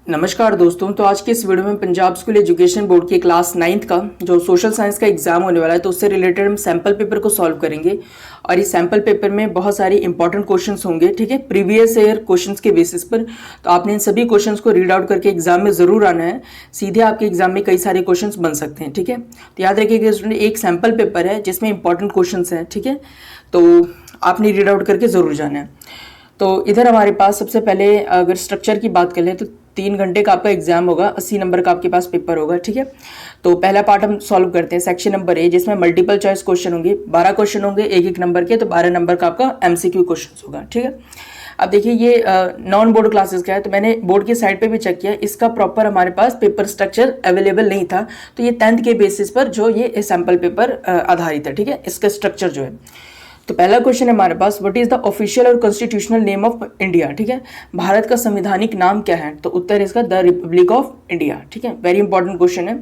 नमस्कार दोस्तों। तो आज के इस वीडियो में पंजाब स्कूल एजुकेशन बोर्ड की क्लास 9th का जो सोशल साइंस का एग्जाम होने वाला है तो उससे रिलेटेड हम सैम्पल पेपर को सॉल्व करेंगे। और इस सैम्पल पेपर में बहुत सारी इंपॉर्टेंट क्वेश्चंस होंगे, ठीक है, प्रीवियस ईयर क्वेश्चंस के बेसिस पर। तो आपने इन सभी क्वेश्चंस को रीड आउट करके एग्जाम में जरूर आना है, सीधे आपके एग्जाम में कई सारे क्वेश्चंस बन सकते हैं, ठीक है। तो याद रखिएगा स्टूडेंट, एक सैम्पल पेपर है जिसमें इंपॉर्टेंट क्वेश्चन है, ठीक है, तो आपने रीड आउट करके जरूर जाना है। तो इधर हमारे पास सबसे पहले अगर स्ट्रक्चर की बात कर लें तो 3 घंटे का आपका एग्जाम होगा, 80 नंबर का आपके पास पेपर होगा, ठीक है। तो पहला पार्ट हम सॉल्व करते हैं, सेक्शन नंबर ए, जिसमें मल्टीपल चॉइस क्वेश्चन होंगे, 12 क्वेश्चन होंगे एक एक नंबर के, तो 12 नंबर का आपका एमसीक्यू क्वेश्चन होगा, ठीक है। अब देखिए ये नॉन बोर्ड क्लासेस का है, तो मैंने बोर्ड की साइड पे भी चेक किया, इसका प्रॉपर हमारे पास पेपर स्ट्रक्चर अवेलेबल नहीं था। तो ये 10th के बेसिस पर जो ये सैम्पल पेपर आधारित है, ठीक है, इसका स्ट्रक्चर जो है। तो पहला क्वेश्चन है हमारे पास, व्हाट इज द ऑफिशियल और कॉन्स्टिट्यूशनल नेम ऑफ इंडिया, ठीक है, भारत का संवैधानिक नाम क्या है? तो उत्तर इसका द रिपब्लिक ऑफ इंडिया, ठीक है, वेरी इंपॉर्टेंट क्वेश्चन है।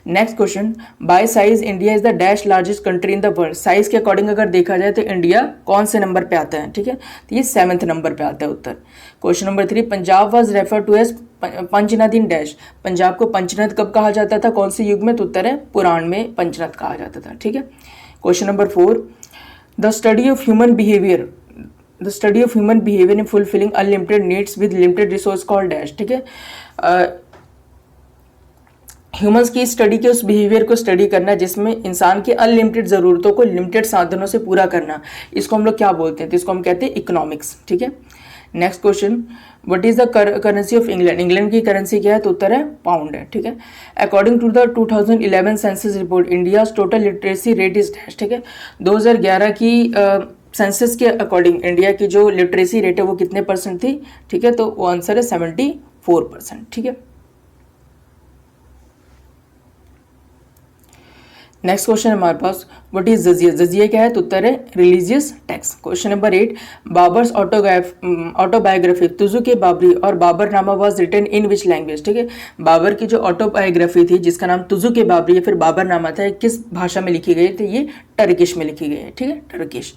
Next question, bye size India is the dash largest country in the world. Size के अकॉर्डिंग अगर देखा जाए तो इंडिया कौन से नंबर पे आता है, ठीक है, तो ये 7th नंबर पे आता है उत्तर। Question number 3, Punjab was refer to as Panchnad in dash. Punjab को पंचनद कब कहा जाता था, कौन से युग में? तो उत्तर है पुराण में पंचनद कहा जाता था, ठीक है। Question number 4, the study of human behavior in fulfilling unlimited needs with limited resource called dash, ठीक है। ह्यूमंस की स्टडी के उस बिहेवियर को स्टडी करना जिसमें इंसान की अनलिमिटेड ज़रूरतों को लिमिटेड साधनों से पूरा करना, इसको हम लोग क्या बोलते हैं? तो इसको हम कहते हैं इकोनॉमिक्स, ठीक है। Next question, what is the currency of England. England की करेंसी क्या है? तो उत्तर है पाउंड है, ठीक है। According to the 2011 census report India total literacy rate is dash, ठीक है। 2011 की सेंसस के अकॉर्डिंग इंडिया की जो लिटरेसी रेट है वो कितने परसेंट थी, ठीक है, तो वो आंसर है 74%, ठीक है। नेक्स्ट क्वेश्चन हमारे पास, व्हाट इज जजिया। जजिया क्या है? तो उत्तर है religious tax. Question number 8, Babur's autobiography Tuzuk Baburi और Baburnama was written in which language, ठीक है। बाबर की जो ऑटोबायोग्राफी थी जिसका नाम तुजुक बाबरी या फिर बाबरनामा था, किस भाषा में लिखी गई? तो ये टर्किश में लिखी गई है, ठीक है, Turkish.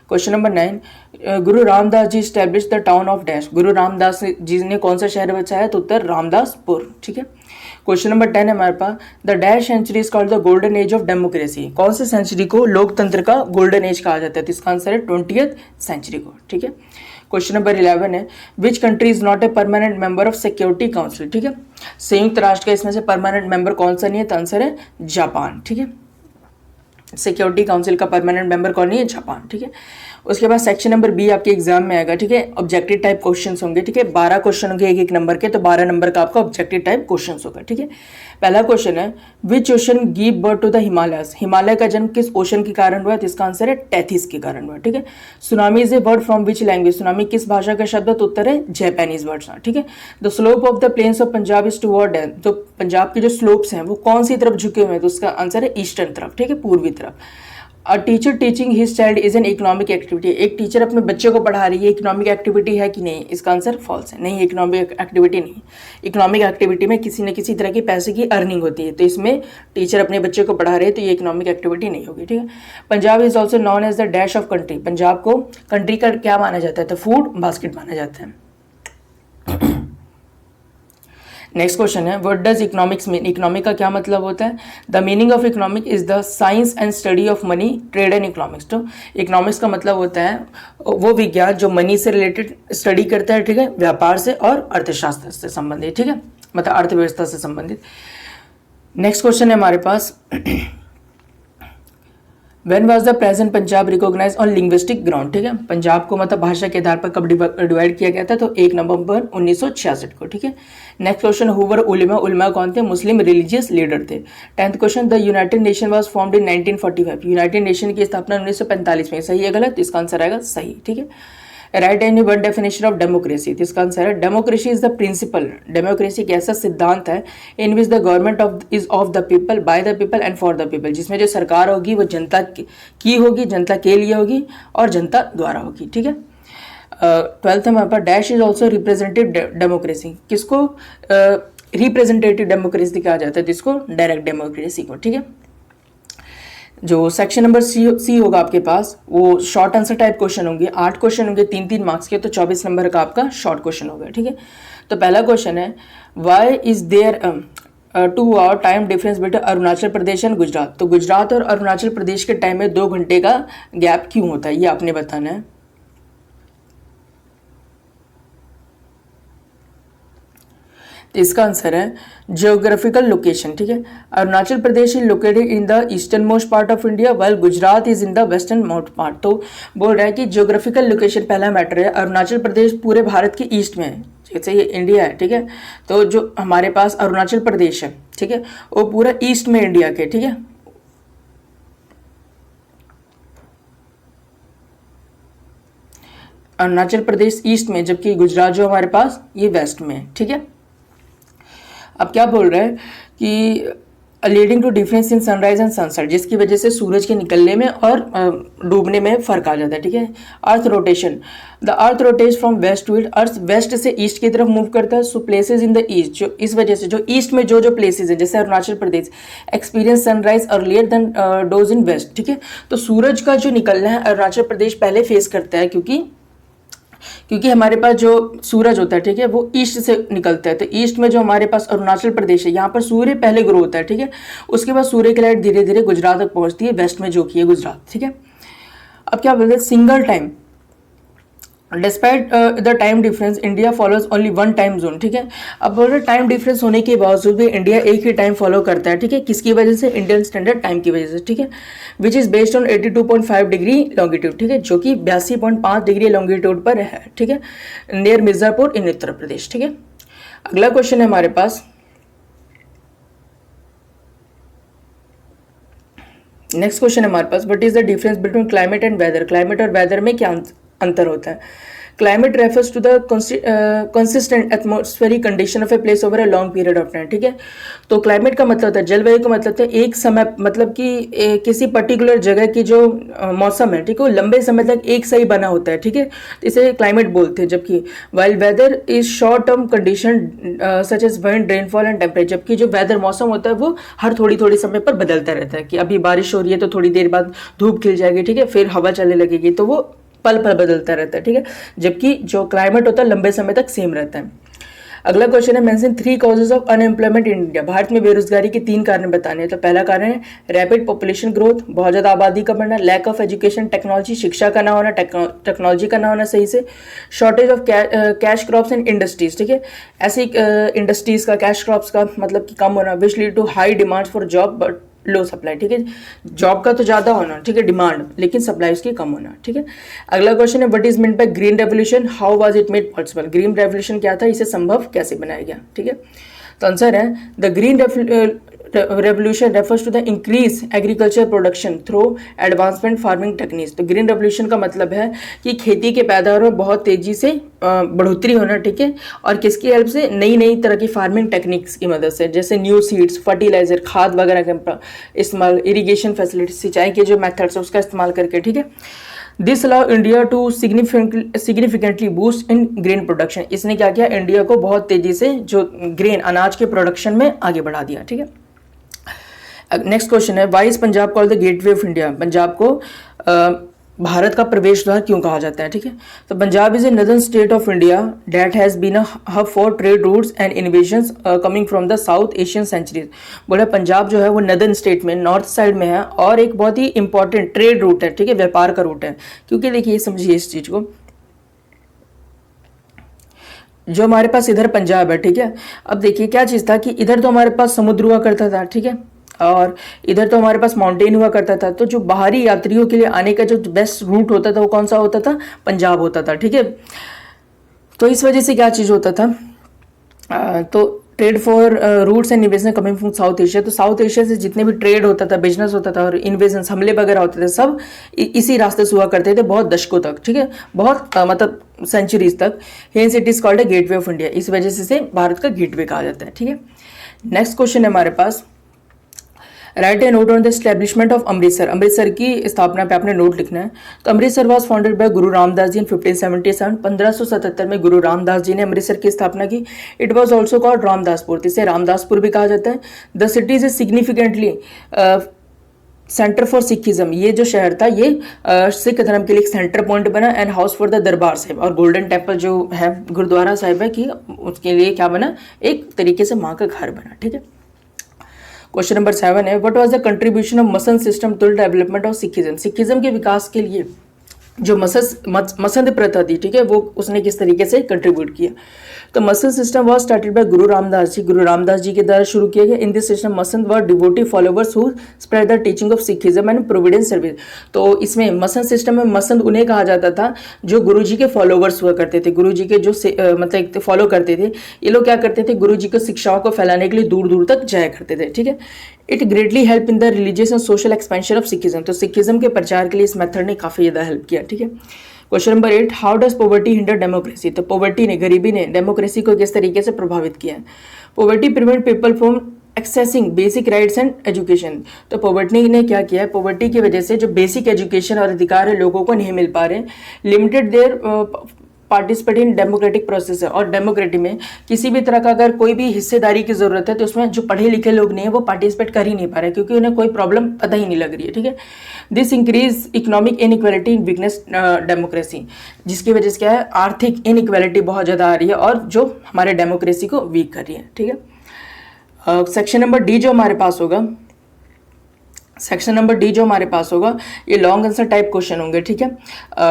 Question number 9, Guru Ramdas ji establish the town of dash. Guru Ramdas जी ने कौन सा शहर बचाया? तो उत्तर रामदासपुर, ठीक है। क्वेश्चन नंबर 10 है हमारे पास, the dash century is called the golden age of democracy. कौन से सेंचुरी को लोकतंत्र का गोल्डन एज कहा जाता है? तो इसका आंसर है 20th सेंचुरी को, ठीक है। क्वेश्चन नंबर 11 है, which country is not a permanent member of security council, ठीक है। संयुक्त राष्ट्र का इसमें से परमानेंट मेंबर कौन सा नहीं है? तो आंसर है जापान, ठीक है। सिक्योरिटी काउंसिल का परमानेंट मेंबर कौन नहीं है? जापान, ठीक है। उसके बाद सेक्शन नंबर बी आपके एग्जाम में आएगा, ठीक है, ऑब्जेक्टिव टाइप क्वेश्चंस होंगे, ठीक है, 12 क्वेश्चन होंगे एक एक नंबर के, तो 12 नंबर का आपका ऑब्जेक्टिव टाइप क्वेश्चंस होगा, ठीक है। पहला क्वेश्चन है, which ocean give birth to the Himalayas. Himalaya का जन्म किस ओशन के कारण हुआ? तो इसका आंसर है टेथिस के कारण हुआ, ठीक है। Tsunami is a word from which language. Tsunami किस भाषा का शब्द है? तो उत्तर है जापानीज वर्ड, ठीक है। The slope of the plains of Punjab is toward dam. तो पंजाब के जो स्लोप्स हैं वो कौन सी तरफ झुके हुए हैं? तो उसका आंसर है ईस्टर्न तरफ, ठीक है, पूर्वी तरफ। A teacher teaching his child is an economic activity. एक टीचर अपने बच्चे को पढ़ा रही है, इकोनॉमिक एक्टिविटी है कि नहीं? इसका आंसर फॉल्स है, नहीं, इकोनॉमिक एक्टिविटी नहीं। इकोनॉमिक एक्टिविटी में किसी न किसी तरह की पैसे की अर्निंग होती है, तो इसमें टीचर अपने बच्चे को पढ़ा रहे हैं तो ये इकोनॉमिक एक्टिविटी नहीं होगी, ठीक है। Punjab is also known as the dash of country. Punjab को कंट्री का क्या माना जाता है? तो फूड बास्केट माना जाता है। नेक्स्ट क्वेश्चन है, what does economics mean. Economic का क्या मतलब होता है? The meaning of economic is the science and study of money, trade and economics. तो इकोनॉमिक्स का मतलब होता है वो विज्ञान जो मनी से रिलेटेड स्टडी करता है, ठीक है, व्यापार से और अर्थशास्त्र से संबंधित, ठीक है, मतलब अर्थव्यवस्था से संबंधित। नेक्स्ट क्वेश्चन है हमारे पास, When was the present Punjab recognize on linguistic ground, ठीक है। पंजाब को मतलब भाषा के आधार पर कब डिवाइड किया गया था? तो 1 नवंबर 1966 को, ठीक है। नेक्स्ट क्वेश्चन, हु वर उलेमा। उलेमा कौन थे? मुस्लिम रिलीजियस लीडर थे। 10th question, the United nation was formed in 1945। United nation की स्थापना 1945 में, सही है गलत? इसका आंसर आएगा सही, ठीक है। Right any one definition of democracy. तो इसका आंसर है democracy is the principle. Democracy एक ऐसा सिद्धांत है in which the government is of the people, by the people and for the people. जिसमें जो सरकार होगी वो जनता की होगी, जनता के लिए होगी और जनता द्वारा होगी, ठीक है। 12th में हमारे पास dash is also representative democracy. किसको रिप्रेजेंटेटिव डेमोक्रेसी कहा जाता है? जिसको डायरेक्ट डेमोक्रेसी को, ठीक है। जो सेक्शन नंबर सी होगा आपके पास वो शॉर्ट आंसर टाइप क्वेश्चन होंगे, 8 क्वेश्चन होंगे 3-3 मार्क्स के, तो 24 नंबर का आपका शॉर्ट क्वेश्चन होगा, ठीक है। तो पहला क्वेश्चन है why is there 2 hour time difference between Arunachal Pradesh and Gujarat. तो गुजरात और अरुणाचल प्रदेश के टाइम में 2 घंटे का गैप क्यों होता है, ये आपने बताना है। तो इसका आंसर है जियोग्राफिकल लोकेशन। ठीक है, Arunachal Pradesh is located in the eastern most part of India while Gujarat is in the western most part. तो बोल रहा है कि जियोग्राफिकल लोकेशन पहला मैटर है। अरुणाचल प्रदेश पूरे भारत के ईस्ट में है, जैसे ये इंडिया है। ठीक है, तो जो हमारे पास अरुणाचल प्रदेश है, ठीक है, वो पूरा ईस्ट में इंडिया के। ठीक है, अरुणाचल प्रदेश ईस्ट में, जबकि गुजरात जो हमारे पास ये वेस्ट में है। ठीक है, अब क्या बोल रहे हैं कि leading to difference in sunrise and sunset, जिसकी वजह से सूरज के निकलने में और डूबने में फर्क आ जाता है। ठीक है, earth rotation, the earth rotates from west to east, earth west से ईस्ट की तरफ मूव करता है। So places in the east, जो इस वजह से जो ईस्ट में जो प्लेसेस हैं, जैसे Arunachal Pradesh experience sunrise earlier than those in west. ठीक है, तो सूरज का जो निकलना है अरुणाचल प्रदेश पहले फेस करता है, क्योंकि हमारे पास जो सूरज होता है, ठीक है, वो ईस्ट से निकलता है। तो ईस्ट में जो हमारे पास अरुणाचल प्रदेश है, यहाँ पर सूर्य पहले ग्रो होता है। ठीक है, उसके बाद सूर्य की लाइट धीरे धीरे गुजरात तक पहुंचती है, वेस्ट में जो कि है गुजरात। ठीक है, अब क्या बोलते हैं single time despite the time difference India follows only one time zone. ठीक है, अब बोल रहे टाइम डिफरेंस होने के बावजूद भी इंडिया एक ही टाइम फॉलो करता है। ठीक है, किसकी वजह से, इंडियन स्टैंडर्ड टाइम की वजह से। ठीक है, which is based on 82.5 degree longitude. ठीक है, जो कि 82.5 डिग्री लॉन्गिट्यूड पर है। ठीक है, नियर मिर्जापुर इन उत्तर प्रदेश। ठीक है, अगला क्वेश्चन है हमारे पास, नेक्स्ट क्वेश्चन है हमारे पास, what is the difference between climate and weather. Climate और वेदर में क्या अंतर होता है। Climate refers to the consistent atmospheric condition of a place over a long period of time. ठीक है, तो क्लाइमेट का मतलब होता है, जलवायु का मतलब होता है एक समय, मतलब कि किसी पर्टिकुलर जगह की जो मौसम है, ठीक है, वो लंबे समय तक एक सही बना होता है। ठीक है, इसे क्लाइमेट बोलते हैं। जबकि while weather is short term condition such as wind, rainfall and temperature, जबकि जो वेदर मौसम होता है वो हर थोड़ी थोड़ी समय पर बदलता रहता है, कि अभी बारिश हो रही है तो थोड़ी देर बाद धूप खिल जाएगी। ठीक है, फिर हवा चलने लगेगी, तो वो पल पल बदलता रहता है। ठीक है, जबकि जो क्लाइमेट होता है लंबे समय तक सेम रहता है। अगला क्वेश्चन है, mention 3 causes of unemployment in India. Bharat में बेरोजगारी के 3 कारण बताने हैं। तो पहला कारण है रैपिड पॉपुलेशन ग्रोथ, बहुत ज़्यादा आबादी का बढ़ना, लैक ऑफ एजुकेशन टेक्नोलॉजी, शिक्षा का ना होना, टेक्नोलॉजी का ना होना सही से, shortage of cash crops and industries. ठीक है, ऐसी इंडस्ट्रीज का, कैश क्रॉप्स का मतलब कि कम होना, which lead to high demand for job but low supply. ठीक है, जॉब का तो ज़्यादा होना, ठीक है, डिमांड, लेकिन सप्लाई उसकी कम होना। ठीक है, अगला क्वेश्चन है, what is meant by green revolution, how was it made possible. Green revolution क्या था, इसे संभव कैसे बनाया गया। ठीक है, तो आंसर है the green revolution refers to the increase agriculture production through advancement farming techniques. तो ग्रीन रेवोल्यूशन का मतलब है कि खेती के पैदावार में बहुत तेजी से बढ़ोतरी होना। ठीक है, और किसकी हेल्प से, नई नई तरह की फार्मिंग टेक्निक्स की मदद से, जैसे न्यू सीड्स, फर्टिलाइजर, खाद वगैरह का इस्तेमाल, इरीगेशन फैसिलिटी, सिंचाई के जो मेथड्स है उसका इस्तेमाल करके। ठीक है, this allow India to significantly boost in grain production. इसने क्या किया, इंडिया को बहुत तेजी से जो ग्रेन अनाज के प्रोडक्शन में आगे बढ़ा दिया। ठीक है, नेक्स्ट क्वेश्चन है, why is Punjab called the gateway of India. Punjab को भारत का प्रवेश द्वार क्यों कहा जाता है। ठीक है, तो Punjab is a northern state of India that has been a hub for trade routes and invasions coming from the south Asian centuries. बोला पंजाब जो है वो नदर्न स्टेट में, नॉर्थ साइड में है, और एक बहुत ही इंपॉर्टेंट ट्रेड रूट है। ठीक है, व्यापार का रूट है। क्योंकि देखिए समझिए इस चीज को, जो हमारे पास इधर पंजाब है, ठीक है, अब देखिए क्या चीज़ था कि इधर तो हमारे पास समुद्र हुआ करता था। ठीक है, और इधर तो हमारे पास माउंटेन हुआ करता था। तो जो बाहरी यात्रियों के लिए आने का जो बेस्ट रूट होता था वो कौन सा होता था, पंजाब होता था। ठीक है, तो इस वजह से क्या चीज़ होता था, तो trade for routes and invasion coming from south Asia. तो साउथ एशिया से जितने भी ट्रेड होता था, बिजनेस होता था और इन्वेजन, हमले वगैरह होते थे, सब इसी रास्ते से हुआ करते थे बहुत दशकों तक। ठीक है, बहुत मतलब सेंचुरीज तक। Hence it is called a gateway of India. इस वजह से भारत का गेटवे कहा जाता है। ठीक है, नेक्स्ट क्वेश्चन है हमारे पास, write a note on the establishment of Amritsar. Amritsar की स्थापना पे आपने नोट लिखना है। तो अमृतसर वाज फाउंडेड बाय गुरु रामदास जी इन 1577। 1577 में गुरु रामदास जी ने अमृतसर की स्थापना की। It was also called Ramdaspur, इसे रामदासपुर भी कहा जाता है। The city is significantly centre for Sikhism, ये जो शहर था ये सिख धर्म के लिए एक सेंटर पॉइंट बना, and house for the Darbar Sahib, और गोल्डन टेम्पल जो है गुरुद्वारा साहिब है कि उसके लिए क्या बना, एक तरीके से माँ का घर बना। ठीक है, क्वेश्चन नंबर 7 है, what was the contribution of Masand system to the development of Sikhism. Sikhism के विकास के लिए जो मसंद प्रथा थी, ठीक है, वो उसने किस तरीके से कंट्रीब्यूट किया। तो Masand system was started by गुरु रामदास जी, गुरु रामदास जी के द्वारा शुरू किया गया। In this system Masand were devotee followers who spread the teaching of Sikhism and Providence service. तो इसमें मसंद सिस्टम में मसंद उन्हें कहा जाता था जो गुरु जी के फॉलोवर्स हुआ करते थे, गुरु जी के जो मतलब फॉलो करते थे। ये लोग क्या करते थे, गुरु जी को शिक्षाओं को फैलाने के लिए दूर दूर तक जाया करते थे। ठीक है, it greatly help in the religious and social expansion of Sikhism. तो सिखिज्म के प्रचार के लिए इस मेथड ने काफ़ी ज़्यादा हेल्प किया। ठीक है, question number 8, how does poverty hinder democracy. तो पॉवर्टी ने, गरीबी ने डेमोक्रेसी को किस तरीके से प्रभावित किया है। Poverty prevent people from accessing basic rights and education. तो पॉवर्टी ने क्या किया है, पॉवर्टी की वजह से जो बेसिक एजुकेशन और अधिकार है लोगों को नहीं मिल पा रहे, limited their participate in democratic process है। और डेमोक्रेसी में किसी भी तरह का अगर कोई भी हिस्सेदारी की जरूरत है तो उसमें जो पढ़े लिखे लोग नहीं है वो पार्टिसिपेट कर ही नहीं पा रहे क्योंकि उन्हें कोई प्रॉब्लम पता ही नहीं लग रही है। ठीक है, this increase economic inequality in weakness democracy, जिसकी वजह से क्या है, आर्थिक इनइक्वालिटी बहुत ज़्यादा आ रही है और जो हमारे डेमोक्रेसी को वीक कर रही है। ठीक है, सेक्शन नंबर डी जो हमारे पास होगा, सेक्शन नंबर डी जो हमारे पास होगा ये लॉन्ग आंसर टाइप क्वेश्चन होंगे। ठीक है,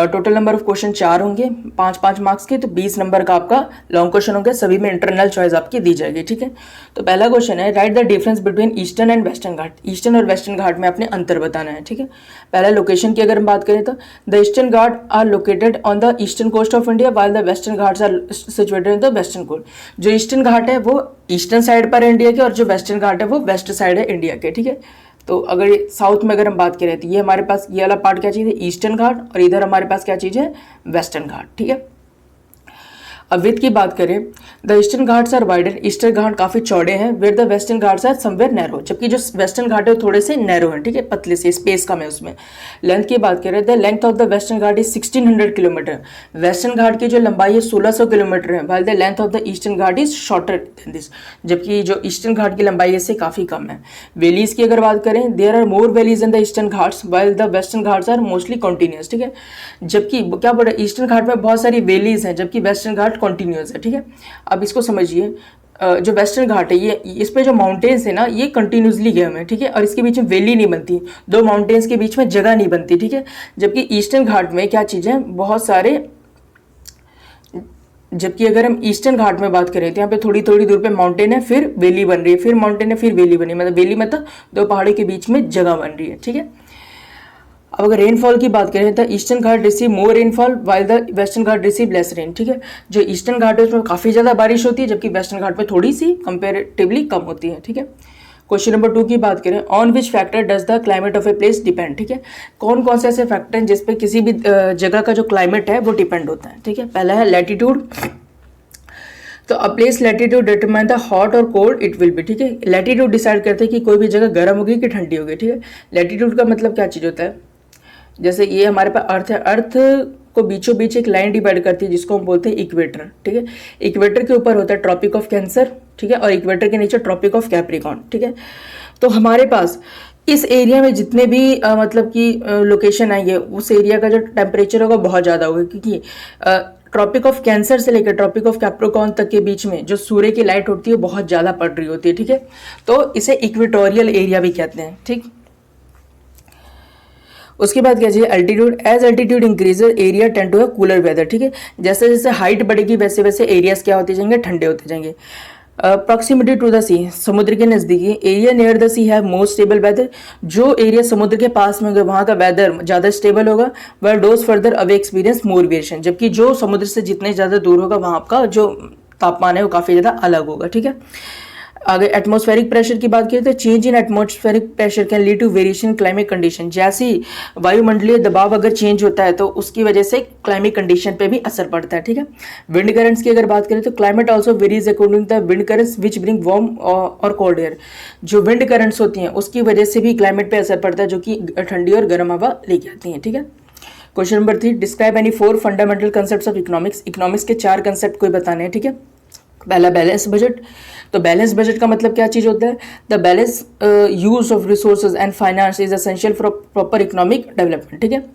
टोटल नंबर ऑफ क्वेश्चन 4 होंगे, 5-5 मार्क्स के, तो 20 नंबर का आपका लॉन्ग क्वेश्चन होंगे, सभी में इंटरनल चॉइस आपकी दी जाएगी। ठीक है, तो पहला क्वेश्चन है, right the difference between eastern and western Ghat. Eastern और वेस्टर्न घाट में अपने अंतर बताना है। ठीक है, पहला लोकेशन की अगर हम बात करें तो the eastern ghat are located on the eastern coast of India while the western Ghats are situated in the western coast. जो ईस्टर्न घाट है वो ईस्टर्न साइड पर है इंडिया के, और जो वेस्टर्न घाट है वो वेस्ट साइड है इंडिया के। ठीक है, तो अगर साउथ में अगर हम बात करें तो ये हमारे पास ये वाला पार्ट क्या चीज़ है, ईस्टर्न घाट, और इधर हमारे पास क्या चीज़ है, वेस्टर्न घाट। ठीक है, अब विड्थ की बात करें, the eastern Ghats are wider, Eastern Ghat काफ़ी चौड़े हैं, where the western Ghats are somewhere narrow, जबकि जो वेस्टर्न घाट है वो थोड़े से नैरो हैं। ठीक है, पतले से, स्पेस कम है उसमें। लेंथ की बात करें, the length of the Western Ghat is 1600 kilometre, Western Ghat की जो लंबाई है 1600 किलोमीटर है, while the length of the eastern Ghat is shorter than this, जबकि जो ईस्टर्न घाट की लंबाई इससे काफ़ी कम है। वैलीज की अगर बात करें, there are more valleys in the eastern ghats while the western Ghats are mostly continuous. ठीक है, जबकि क्या बोल रहे हैं, ईस्टर्न घाट में बहुत सारी वैलीज हैं जबकि वेस्टर्न घाट कॉन्टिन्यूस है। ठीक है, अब इसको समझिए, जो वेस्टर्न घाट है ये इस पे जो माउंटेन्स है ना ये कंटिन्यूसली गेम है। ठीक है, और इसके बीच में वैली नहीं बनती, दो माउंटेन्स के बीच में जगह नहीं बनती। ठीक है, जबकि ईस्टर्न घाट में क्या चीज़ें बहुत सारे, जबकि अगर हम ईस्टर्न घाट में बात करें तो यहाँ पे थोड़ी थोड़ी दूर पे माउंटेन है, फिर वैली बन रही है, फिर माउंटेन है, फिर वैली बनी, मतलब वैली मतलब दो पहाड़ों के बीच में जगह बन रही है। ठीक है, अब अगर रेनफॉल की बात करें तो eastern Ghat receive more rainfall while the Western Ghat receive less rain. ठीक है, जो ईस्टर्न घाट है उसमें काफ़ी ज़्यादा बारिश होती है जबकि वेस्टर्न घाट में थोड़ी सी कंपेरेटिवली कम होती है। ठीक है, क्वेश्चन नंबर 2 की बात करें, on which factor does the climate of a place depend. ठीक है, कौन कौन से ऐसे फैक्टर हैं जिस पे किसी भी जगह का जो क्लाइमेट है वो डिपेंड होता है। ठीक है, पहला है लैटिट्यूड, तो a place latitude determine the hot और कोल्ड इट विल बी। ठीक है, लैटिट्यूड डिसाइड करते हैं कि कोई भी जगह गर्म होगी कि ठंडी होगी। ठीक है, लैटिट्यूड का मतलब क्या चीज़ होता है, जैसे ये हमारे पास अर्थ है, अर्थ को बीचों बीच एक लाइन डिवाइड करती है जिसको हम बोलते हैं इक्वेटर। ठीक है, इक्वेटर के ऊपर होता है ट्रॉपिक ऑफ कैंसर। ठीक है, और इक्वेटर के नीचे ट्रॉपिक ऑफ कैप्रिकॉर्न। ठीक है, तो हमारे पास इस एरिया में जितने भी मतलब कि लोकेशन आएंगे उस एरिया का जो टेम्परेचर होगा बहुत ज़्यादा होगा, क्योंकि ट्रॉपिक ऑफ कैंसर से लेकर ट्रॉपिक ऑफ कैप्रिकॉर्न तक के बीच में जो सूर्य की लाइट होती है वो बहुत ज़्यादा पड़ रही होती है। ठीक है, तो इसे इक्वेटोरियल एरिया भी कहते हैं। ठीक, उसके बाद क्या चाहिए, altitude, as altitude increases area tend to a cooler weather. ठीक है, जैसे जैसे हाइट बढ़ेगी वैसे वैसे एरियाज क्या होते जाएंगे, ठंडे होते जाएंगे। प्रॉक्सिमिटी टू द सी, समुद्र के नज़दीकी, area near the sea have more stable weather, जो एरिया समुद्र के पास में होगा वहाँ का वेदर ज़्यादा स्टेबल होगा। Where those further away experience more variation, जबकि जो समुद्र से जितने ज़्यादा दूर होगा वहाँ आपका जो तापमान है वो काफ़ी ज़्यादा अलग होगा। ठीक है, आगे एटमॉस्फेरिक प्रेशर की बात करें तो change in atmospheric pressure can lead to variation climate condition, जैसे वायुमंडलीय दबाव अगर चेंज होता है तो उसकी वजह से क्लाइमेट कंडीशन पे भी असर पड़ता है। ठीक है, विंड करंट्स की अगर बात करें तो climate also varies according the wind currents which bring warm और कोल्ड एयर, जो विंड करंट्स होती हैं उसकी वजह से भी क्लाइमेट पे असर पड़ता है जो कि ठंडी और गर्म हवा लेके आती हैं। ठीक है, question number 3, describe any 4 fundamental concept of economics, economics के 4 कंसेप्ट कोई बताने हैं। ठीक है, पहला बैलेंस बजट। तो बैलेंस बजट का मतलब क्या चीज़ होता है? The balance use of resources and finance is essential for proper economic development. ठीक है,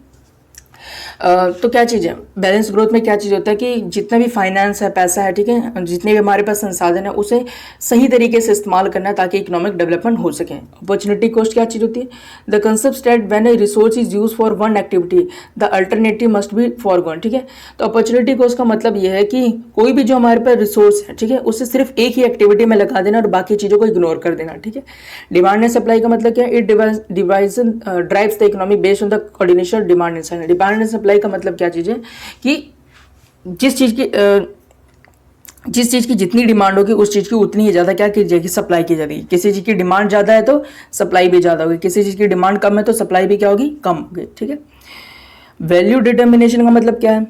तो क्या चीज़ है बैलेंस ग्रोथ में? क्या चीज़ होता है कि जितना भी फाइनेंस है, पैसा है, ठीक है, जितने भी हमारे पास संसाधन है उसे सही तरीके से इस्तेमाल करना है ताकि इकोनॉमिक डेवलपमेंट हो सके। अपॉर्चुनिटी कॉस्ट क्या चीज़ होती है? The concept that when A resource is use for one activity the alternative must be foregone. ठीक है, तो अपॉर्चुनिटी कॉस्ट का मतलब यह है कि कोई भी जो हमारे पास रिसोर्स है, ठीक है, उसे सिर्फ एक ही एक्टिविटी में लगा देना और बाकी चीज़ों को इग्नोर कर देना। ठीक है, डिमांड एंड सप्लाई का मतलब क्या है? It drives the economy based on the coordination demand and supply. Demand and supply का मतलब क्या चीज़ है कि जिस चीज़ की जितनी डिमांड होगी उस चीज़ की उतनी ही ज़्यादा क्या की जाएगी? सप्लाई की जाएगी। किसी चीज़ की डिमांड ज़्यादा है तो सप्लाई भी ज़्यादा होगी, किसी चीज़ की डिमांड कम है तो सप्लाई भी क्या होगी? कम होगी। ठीक है, वैल्यू डिटर्मिनेशन का मतलब क्या है?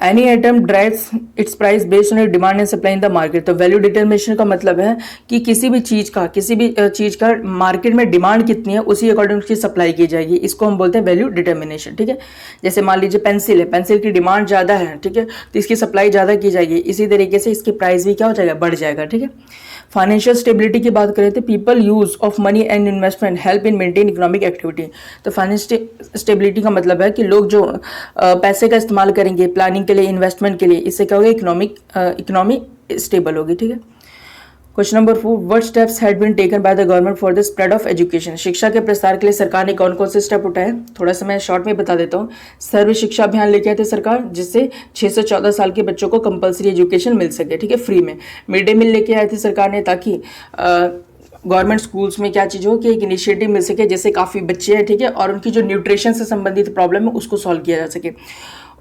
Any item drives it's price based on demand and supply in the market. तो वैल्यू डिटर्मिनेशन का मतलब है कि किसी भी चीज़ का मार्केट में डिमांड कितनी है उसी अकॉर्डिंग उसकी सप्लाई की जाएगी। इसको हम बोलते हैं वैल्यू डिटर्मिनेशन। ठीक है, जैसे मान लीजिए पेंसिल है, पेंसिल की डिमांड ज़्यादा है, ठीक है, तो इसकी सप्लाई ज़्यादा की जाएगी, इसी तरीके से इसकी प्राइस भी क्या हो जाएगा? बढ़ जाएगा। ठीक है, फाइनेंशियल स्टेबिलिटी की बात करें तो people use of money and investment help in maintain economic activity. तो फाइनेंशियल स्टेबिलिटी का मतलब है कि लोग जो पैसे का इस्तेमाल करेंगे प्लानिंग के लिए, इन्वेस्टमेंट के लिए, इससे क्या होगा? इकोनॉमी स्टेबल होगी। ठीक है, question number 4, what steps had been taken by the government for the spread of education. शिक्षा के प्रसार के लिए सरकार ने कौन कौन से स्टेप उठाए? थोड़ा सा मैं शॉर्ट में बता देता हूँ। सर्व शिक्षा अभियान लेके आए थे सरकार, जिससे 6 से 14 साल के बच्चों को कंपलसरी एजुकेशन मिल सके, ठीक है, फ्री में। मिड डे मील लेके आए थे सरकार ने ताकि गवर्नमेंट स्कूल्स में क्या चीज़ हो कि एक इनिशिएटिव मिल सके जैसे काफ़ी बच्चे हैं, ठीक है, और उनकी जो न्यूट्रिशन से संबंधित प्रॉब्लम है उसको सॉल्व किया जा सके।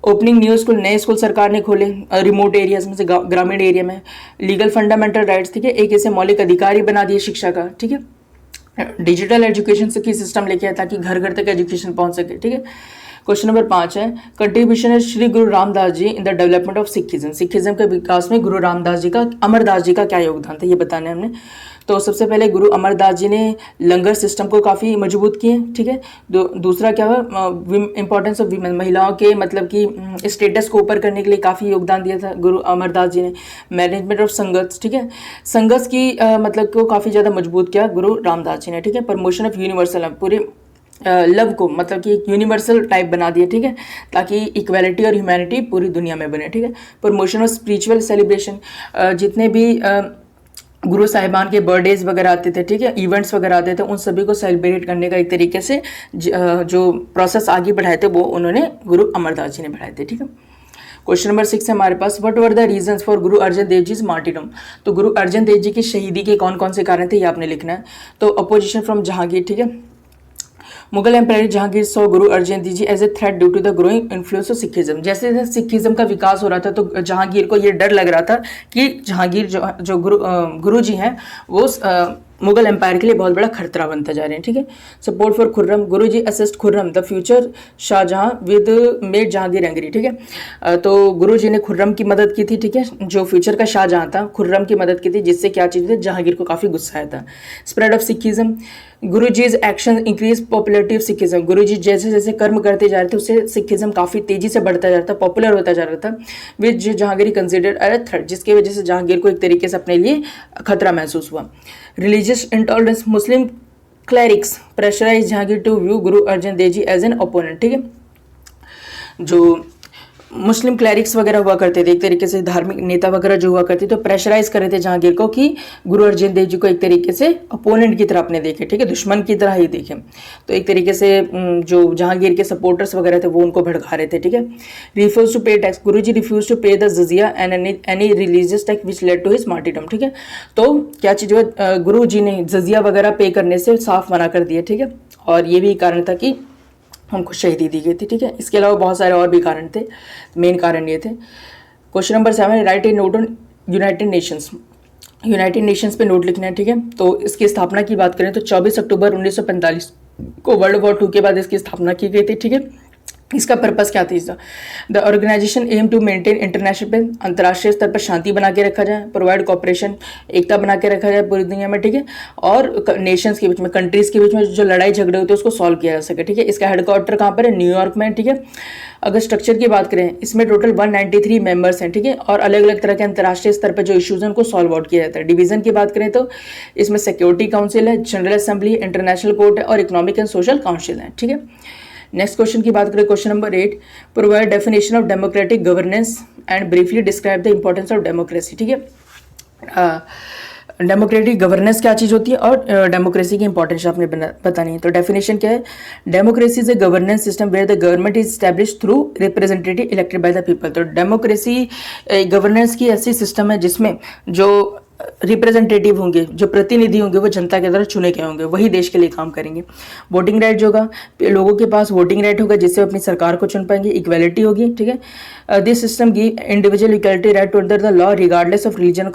ओपनिंग न्यू स्कूल, नए स्कूल सरकार ने खोले रिमोट एरियाज में से, ग्रामीण एरिया में। लीगल फंडामेंटल राइट्स, ठीक है, एक ऐसे मौलिक अधिकार ही बना दिए शिक्षा का। ठीक है, डिजिटल एजुकेशन की सिस्टम लेके आए ताकि घर घर तक एजुकेशन पहुंच सके। ठीक है, क्वेश्चन नंबर 5 है, कंट्रीब्यूशन है Shri Guru Ramdas ji in the development of Sikhism. Sikhism के विकास में गुरु रामदास जी का, अमरदास जी का क्या योगदान था, ये बताना है हमने। तो सबसे पहले गुरु अमरदास जी ने लंगर सिस्टम को काफ़ी मजबूत किए। ठीक है, दूसरा क्या हुआ? इंपॉर्टेंस ऑफ वीमेन, महिलाओं के मतलब कि स्टेटस को ऊपर करने के लिए काफ़ी योगदान दिया था गुरु अमरदास जी ने। मैनेजमेंट ऑफ संघर्ष, ठीक है, संघर्ष की मतलब को काफ़ी ज़्यादा मजबूत किया गुरु रामदास जी ने। ठीक है, प्रमोशन ऑफ यूनिवर्सल, पूरे लव को मतलब कि एक यूनिवर्सल टाइप बना दिया। ठीक है, ताकि इक्वालिटी और ह्यूमैनिटी पूरी दुनिया में बने। ठीक है, प्रमोशन ऑफ स्पिरिचुअल सेलिब्रेशन, जितने भी गुरु साहिबान के बर्थडेज वगैरह आते थे, ठीक है, इवेंट्स वगैरह आते थे, उन सभी को सेलिब्रेट करने का एक तरीके से जो प्रोसेस आगे बढ़ाए थे वो उन्होंने गुरु अमरदास जी ने बढ़ाए थे। ठीक है, क्वेश्चन नंबर 6 है हमारे पास, what were the reasons for Guru Arjan Dev जी मार्टिरडम। तो गुरु अर्जन देव जी की शहीदी के कौन कौन से कारण थे ये आपने लिखना है। तो अपोजिशन फ्रॉम जहांगीर, ठीक है, Mughal empire Jahangir saw Guru Arjan Dev ji as a threat due to the growing influence of Sikhism. जैसे जैसे सिखिज्म का विकास हो रहा था तो जहांगीर को ये डर लग रहा था कि जहांगीर जो गुरु जी हैं वो मुगल एम्पायर के लिए बहुत बड़ा खतरा बनता जा रहे हैं। ठीक है, support for Khurram, Guru ji assist Khurram the future Shah Jahan with made Jahangir angry. ठीक है, तो गुरु जी ने खुर्रम की मदद की थी, ठीक है, जो फ्यूचर का शाहजहां था, खुर्रम की मदद की थी, जिससे क्या चीज़ थी, जहांगीर को काफ़ी गुस्सा आया था। Spread of Sikhism, Guru ji's action increase popularity of Sikhism. Guru ji जैसे जैसे कर्म करते जा रहे थे उससे सिखिज्म काफ़ी तेजी से बढ़ता जा रहा था, पॉपुलर होता जा रहा था, विच जहांगीर कंसिडर्ड अ थ्रेट, जिसकी वजह से जहांगीर को एक तरीके से अपने लिए खतरा महसूस हुआ। Religious intolerance, Muslim clerics pressurize Jahangir to view Guru Arjan Dev ji as an opponent. ठीक है, जो मुस्लिम क्लैरिक्स वगैरह हुआ करते थे, एक तरीके से धार्मिक नेता वगैरह जो हुआ करते थे, तो प्रेशराइज कर रहे थे जहांगीर को कि गुरु अर्जन देव जी को एक तरीके से अपोनेंट की तरह अपने देखे, ठीक है, दुश्मन की तरह ही देखे। तो एक तरीके से जो जहांगीर के सपोर्टर्स वगैरह थे वो उनको भड़का रहे थे। ठीक है, refuse to pay tax, Guru ji refuse to pay the jizya and any religious tax which led to his martyrdom. ठीक है, तो क्या चीज़ हुआ, गुरु जी ने जजिया वगैरह पे करने से साफ मना कर दिया। ठीक है, और ये भी कारण था कि उनको शहीदी दी गई थी। ठीक है, इसके अलावा बहुत सारे और भी कारण थे, मेन कारण ये थे। Question number 7, right a note on United Nations. United Nations पे नोट लिखना है। ठीक है, तो इसकी स्थापना की बात करें तो 24 अक्टूबर 1945 को वर्ल्ड वॉर 2 के बाद इसकी स्थापना की गई थी। ठीक है, इसका पर्पस क्या था? The organization aim to maintain international पे, अंतर्राष्ट्रीय स्तर पर शांति बना के रखा जाए, प्रोवाइड कॉपरेशन, एकता बना के रखा जाए पूरी दुनिया में, ठीक है, और नेशंस के बीच में, कंट्रीज के बीच में जो लड़ाई झगड़े होते हैं उसको सॉल्व किया जा सके, ठीक है। इसका हेडक्वार्टर कहाँ पर है? न्यूयॉर्क में, ठीक है। अगर स्ट्रक्चर की बात करें, इसमें टोटल 193 मेंबर्स हैं, ठीक है, और अलग अलग तरह के अंतर्राष्ट्रीय स्तर पर जो इश्यूज हैं उनको सॉल्व आउट किया जाता है। डिवीजन की बात करें तो इसमें सिक्योरिटी काउंसिल है, जनरल असेंबली, इंटरनेशनल कोर्ट है और इकोनॉमिक एंड सोशल काउंसिल है, ठीक है। नेक्स्ट क्वेश्चन की बात करें, question number 8, provide definition of democratic governance and briefly describe the importance of democracy, ठीक है। डेमोक्रेटिक गवर्नेंस क्या चीज़ होती है और डेमोक्रेसी की इंपॉर्टेंस आपने बतानी है। तो डेफिनेशन क्या है? Democracy is a governance system where the government is established through representative elected by the people. तो डेमोक्रेसी गवर्नेंस की ऐसी सिस्टम है जिसमें जो रिप्रेजेंटेटिव होंगे, जो प्रतिनिधि होंगे, वो जनता के द्वारा चुने गए होंगे, वही देश के लिए काम करेंगे। वोटिंग राइट जो होगा, लोगों के पास वोटिंग राइट होगा जिससे वो अपनी सरकार को चुन पाएंगे। इक्वालिटी होगी, ठीक है। This system give individual equality right to under the law regardless of religion,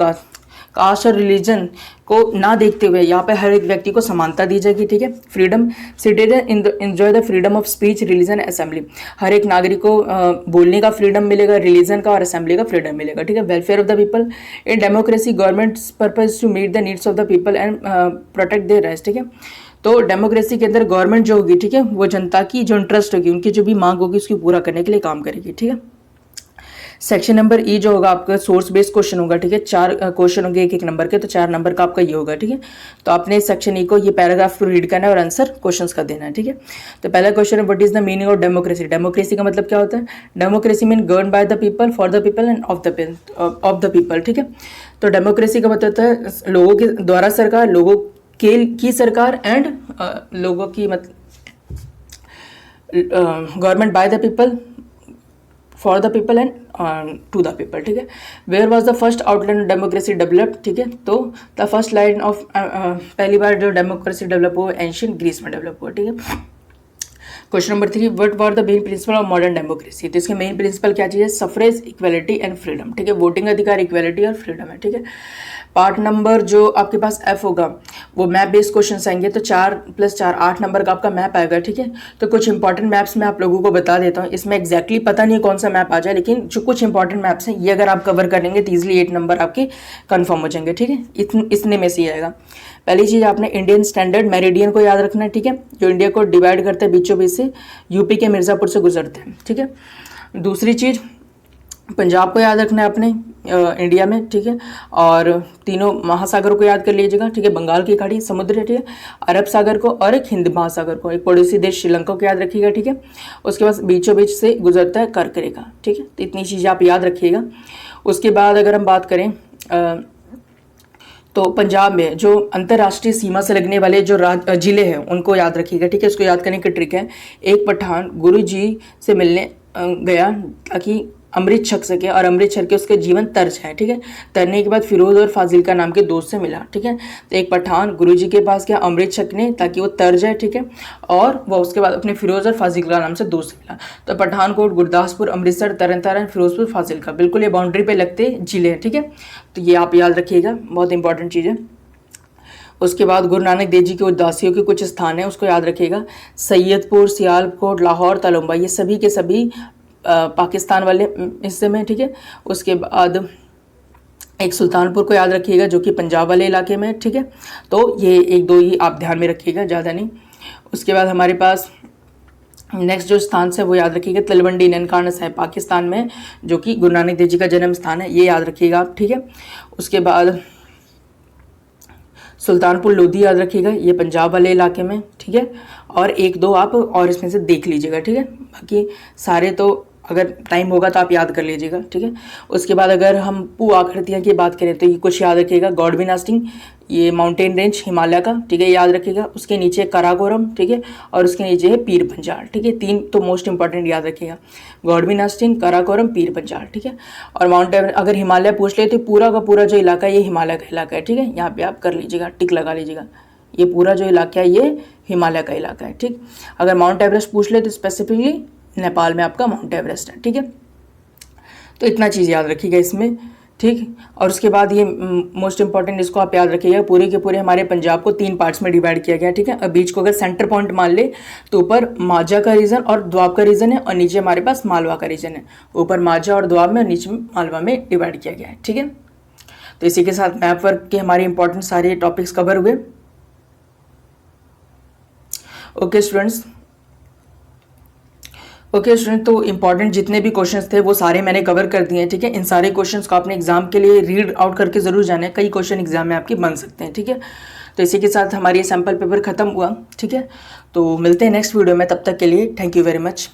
caste और रिलीजन को ना देखते हुए यहाँ पे हर एक व्यक्ति को समानता दी जाएगी, ठीक है। Freedom, citizen enjoy the freedom of speech, religion, assembly. हर एक नागरिक को बोलने का फ्रीडम मिलेगा, रिलीजन का और असेंबली का फ्रीडम मिलेगा, ठीक है। Welfare of the people, in democracy governments purpose to meet the needs of the people and protect their rights, ठीक है। तो डेमोक्रेसी के अंदर गवर्नमेंट जो होगी, ठीक है, वो जनता की जो इंटरेस्ट होगी, उनकी जो भी मांग होगी उसकी पूरा करने के लिए काम करेगी, ठीक है। सेक्शन नंबर ई जो होगा आपका सोर्स बेस्ड क्वेश्चन होगा, ठीक है। 4 क्वेश्चन होंगे एक नंबर के, तो 4 नंबर का आपका ये होगा, ठीक है। तो आपने सेक्शन ई को ये पैराग्राफ रीड करना है और आंसर क्वेश्चंस का देना है, ठीक है। तो पहला क्वेश्चन है, what is the meaning of democracy? Democracy का मतलब क्या होता है? Democracy mean govern by the people, for the people end of the people, ठीक है। तो डेमोक्रेसी का मतलब होता है लोगों के द्वारा सरकार, लोगों की सरकार एंड लोगों की government by the people, for the people and to the people, ठीक है। Where was the first outline of democracy developed, ठीक है। तो द फर्स्ट लाइन ऑफ पहली बार जो डेमोक्रेसी डेवलप हुआ एंशियंट ग्रीस में डेवलप हुआ, ठीक है। Question number 3, what were the main principle of modern democracy? तो इसके मेन प्रिंसिपल क्या चीज़ है? सफरेज, इक्वालिटी एंड फ्रीडम, ठीक है। वोटिंग अधिकार, इक्वालिटी और फ्रीडम है, ठीक है। पार्ट नंबर जो आपके पास एफ होगा वो मैप बेस्ड क्वेश्चन आएंगे, तो 4 + 4 8 नंबर का आपका मैप आएगा, ठीक है। तो कुछ इंपॉर्टेंट मैप्स मैं आप लोगों को बता देता हूँ। इसमें एग्जैक्टली पता नहीं कौन सा मैप आ जाए, लेकिन जो कुछ इंपॉर्टेंट मैप्स हैं ये अगर आप कवर करेंगे तो ईजिली 8 नंबर आपके कन्फर्म हो जाएंगे, ठीक है। इतने में से ही आएगा। पहली चीज़ आपने इंडियन स्टैंडर्ड मेरिडियन को याद रखना है, ठीक है, जो इंडिया को डिवाइड करते हैं बीचों बीच से, यूपी के मिर्ज़ापुर से गुजरते हैं, ठीक है। दूसरी चीज़ पंजाब को याद रखना है अपने इंडिया में, ठीक है। और तीनों महासागरों को याद कर लीजिएगा, ठीक है। बंगाल की खाड़ी समुद्र, ठीक है, अरब सागर को और एक हिंद महासागर को, एक पड़ोसी देश श्रीलंका को याद रखिएगा, ठीक है। उसके बाद बीचों बीच से गुजरता है कर्क रेखा, ठीक है। तो इतनी चीज़ें आप याद रखिएगा। उसके बाद अगर हम बात करें तो पंजाब में जो अंतर्राष्ट्रीय सीमा से लगने वाले जो जिले हैं उनको याद रखिएगा, ठीक है। इसको याद करने की ट्रिक है, एक पठान गुरु जी से मिलने गया ताकि अमृत छक सके और अमृत छक के उसके जीवन तर्ज है, ठीक है। तरने के बाद फिरोज और फाजिलका नाम के दोस्त से मिला, ठीक है। तो एक पठान गुरुजी के पास गया अमृत छकने ताकि वो तर्ज है, ठीक है, और वह उसके बाद अपने फिरोज और फाजिलका नाम से दोस्त से मिला। तो पठानकोट, गुरदासपुर, अमृतसर, तरन तारण, फिरोजपुर, फाजिलका, बिल्कुल ये बाउंड्री पे लगते जिले हैं, ठीक है। तो ये आप याद रखिएगा, बहुत इंपॉर्टेंट चीज़ है। उसके बाद गुरु नानक देव जी के उदासियों के कुछ स्थान है, उसको याद रखिएगा। सैयदपुर, सियालकोट, लाहौर, तलुम्बा, ये सभी के सभी पाकिस्तान वाले हिस्से में, ठीक है। उसके बाद एक सुल्तानपुर को याद रखिएगा जो कि पंजाब वाले इलाके में, ठीक है। तो ये 1-2 ही आप ध्यान में रखिएगा, ज़्यादा नहीं। उसके बाद हमारे पास नेक्स्ट जो स्थान से वो याद रखिएगा, तलवंडी ननकाना साहिब पाकिस्तान में, जो कि गुरु नानक देव जी का जन्म स्थान है, ये याद रखिएगा आप, ठीक है। उसके बाद सुल्तानपुर लोधी याद रखिएगा, ये पंजाब वाले इलाके में, ठीक है। और 1-2 आप और इसमें से देख लीजिएगा, ठीक है। बाकी सारे तो अगर टाइम होगा तो आप याद कर लीजिएगा, ठीक है। उसके बाद अगर हम भू आकृतियाँ की बात करें तो ये कुछ याद रखिएगा, गॉडविन आस्टिंग, ये माउंटेन रेंज हिमालय का, ठीक है, याद रखिएगा। उसके नीचे काराकोरम, ठीक है, और उसके नीचे है पीर पंजाल, ठीक है। 3 तो मोस्ट इंपॉर्टेंट याद रखिएगा, गॉडविन आस्टिंग, काराकोरम, पीर पंजाल, ठीक है। और माउंट एवरेस्ट अगर हिमालय पूछ ले तो पूरा का पूरा जो इलाका है ये हिमालय का इलाका है, ठीक है। यहाँ पे आप कर लीजिएगा, टिक लगा लीजिएगा, ये पूरा जो इलाका है ये हिमालय का इलाका है, ठीक। अगर माउंट एवरेस्ट पूछ ले तो स्पेसिफिकली नेपाल में आपका माउंट एवरेस्ट है, ठीक है। तो इतना चीज़ याद रखिएगा इसमें ठीक। और उसके बाद ये मोस्ट इंपॉर्टेंट, इसको आप याद रखिएगा, पूरे के पूरे हमारे पंजाब को 3 पार्ट्स में डिवाइड किया गया, ठीक है। अब बीच को अगर सेंटर पॉइंट मान ले तो ऊपर माझा का रीजन और द्वाब का रीजन है, और नीचे हमारे पास मालवा का रीजन है। ऊपर माझा और द्वाब में और नीचे मालवा में डिवाइड किया गया है, ठीक है। तो इसी के साथ मैप वर्क के हमारे इंपॉर्टेंट सारे टॉपिक्स कवर हुए। ओके स्टूडेंट्स, तो इंपॉर्टेंट जितने भी क्वेश्चंस थे वो सारे मैंने कवर कर दिए हैं, ठीक है। इन सारे क्वेश्चंस को आपने एग्जाम के लिए रीड आउट करके जरूर जाना है, कई क्वेश्चन एग्जाम में आपके बन सकते हैं, ठीक है। तो इसी के साथ हमारी सैम्पल पेपर खत्म हुआ, ठीक है। तो मिलते हैं नेक्स्ट वीडियो में, तब तक के लिए थैंक यू वेरी मच।